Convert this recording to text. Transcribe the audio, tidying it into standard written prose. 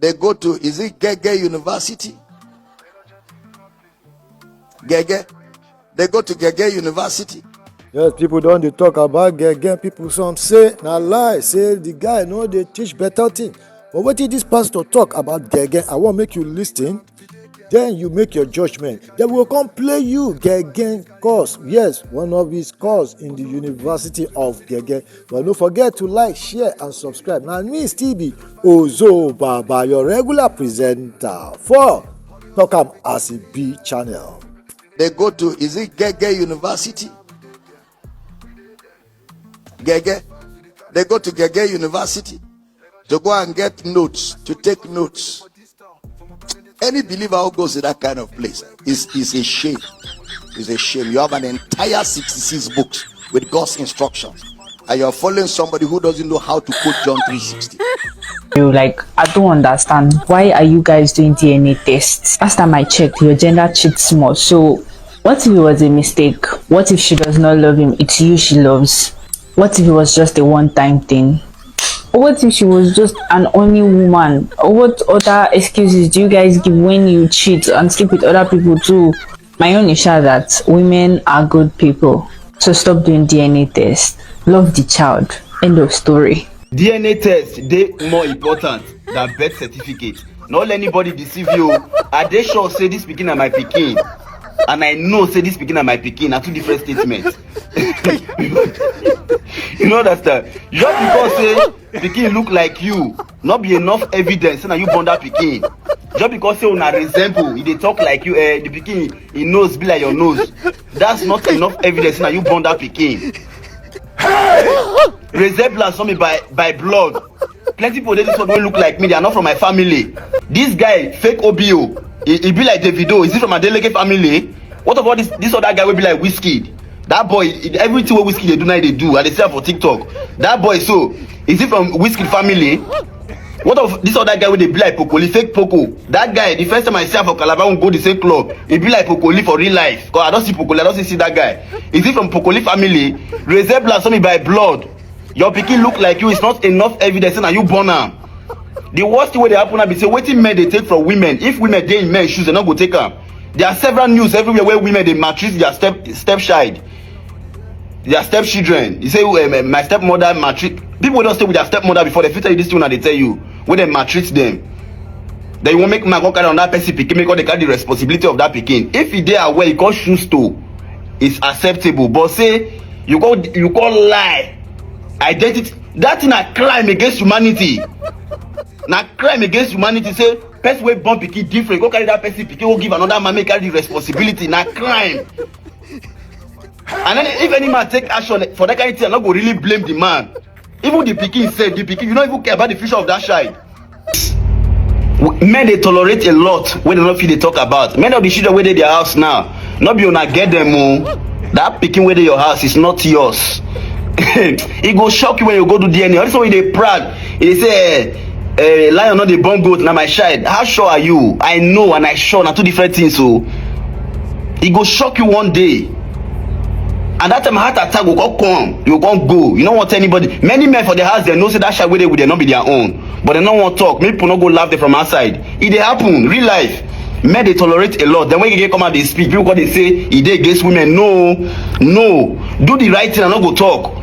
They go to, is it Ghen Ghen University? Ghen Ghen. They go to Ghen Ghen University. Yes, people don't dey talk about Ghen Ghen. People some say na lie, say the guy no dey teach better thing. But what did this pastor talk about Ghen Ghen? I want make you listen. Then you make your judgment. They will come play you Ghen Ghen course. Yes, one of his course in the University of Ghen Ghen. But don't forget to like, share, and subscribe. Now me still be Ozo Baba, your regular presenter for Talk Am As It Be channel. They go to, is it Ghen Ghen University? Ghen Ghen. They go to Ghen Ghen University to go and get notes, to take notes. Any believer who goes to that kind of place is a shame. It's a shame. You have an entire 66 books with God's instructions, and you're following somebody who doesn't know how to quote John 3:16. I don't understand. Why are you guys doing DNA tests? Last time I checked, your gender cheats more. So what if it was a mistake? What if she does not love him? It's you she loves. What if it was just a one-time thing? Or what if she was just an only woman? Or what other excuses do you guys give when you cheat and sleep with other people too? My own is that women are good people. So stop doing DNA tests. Love the child. End of story. DNA test dey more important than birth certificate. Not let anybody deceive you. I dey sure say this pikin na my pikin, and I know say this pikin na my pikin. Na two different statements. You know that just because say pikin look like you, not be enough evidence say na you born that pikin. Just because say una resemble, e dey talk like you, the pikin, e nose be like your nose. That's not enough evidence say na you born that pikin. Resemblance on me by blood. Plenty people this one wey look like me, they are not from my family. This guy fake OBO, he be like Davido. Is he from a Adeleke family? What about this other guy will be like Whiskey? That boy, everything what Whiskey they do now they do, and they sell for TikTok. That boy, so is he from Whiskey family? What of this other guy with the be like Pokoli, fake Poco? That guy, the first time I see him for Calabar, we go the same club. He be like Pokoli for real life. Cause I don't see Pokoli, I don't see that guy. Is he from Pokoli family? Resemblance on me by blood. Your pikin look like you. It's not enough evidence that you born am. The worst thing wey dey happen now be say wetin men dey take from women. If women dey in men's shoes, they no go take am. There are several news everywhere where women dey maltreat their stepchild, their stepchildren. You say my stepmother maltreat. People don't stay with their stepmother before they fit tell you this thing, and they tell you when they maltreat them. Then you won't make man go carry on that person pikin, make they carry the responsibility of that pikin. If he dey aware, you call shoes to, it's acceptable. But say you call lie. Identity, that thing a crime against humanity. Na crime against humanity. Say person wey born pikin different, go carry that person pikin, go give another man make carry the responsibility. Na crime. And then if any man take action for that kind of thing, I'm not go really blame the man. Even the pikin said, the pikin, you don't even care about the future of that child. Men they tolerate a lot when they don't feel they talk about. Men of the children where they their house now, not be una get them. That pikin where they your house is not yours. It go shock you when you go to DNA. This one they proud. They say lion not the born goat. Now my child. How sure are you? I know and I sure. Now two different things. So it go shock you one day. And that time heart attack will come. You won't go. You don't want anybody. Many men for the house they know say that child where they will not be their own. But they don't want to talk. Maybe people not go laugh them from outside. It they happen real life. Men they tolerate a lot. Then when you get come out they speak. People they say it they against women. No. Do the right thing and not go talk.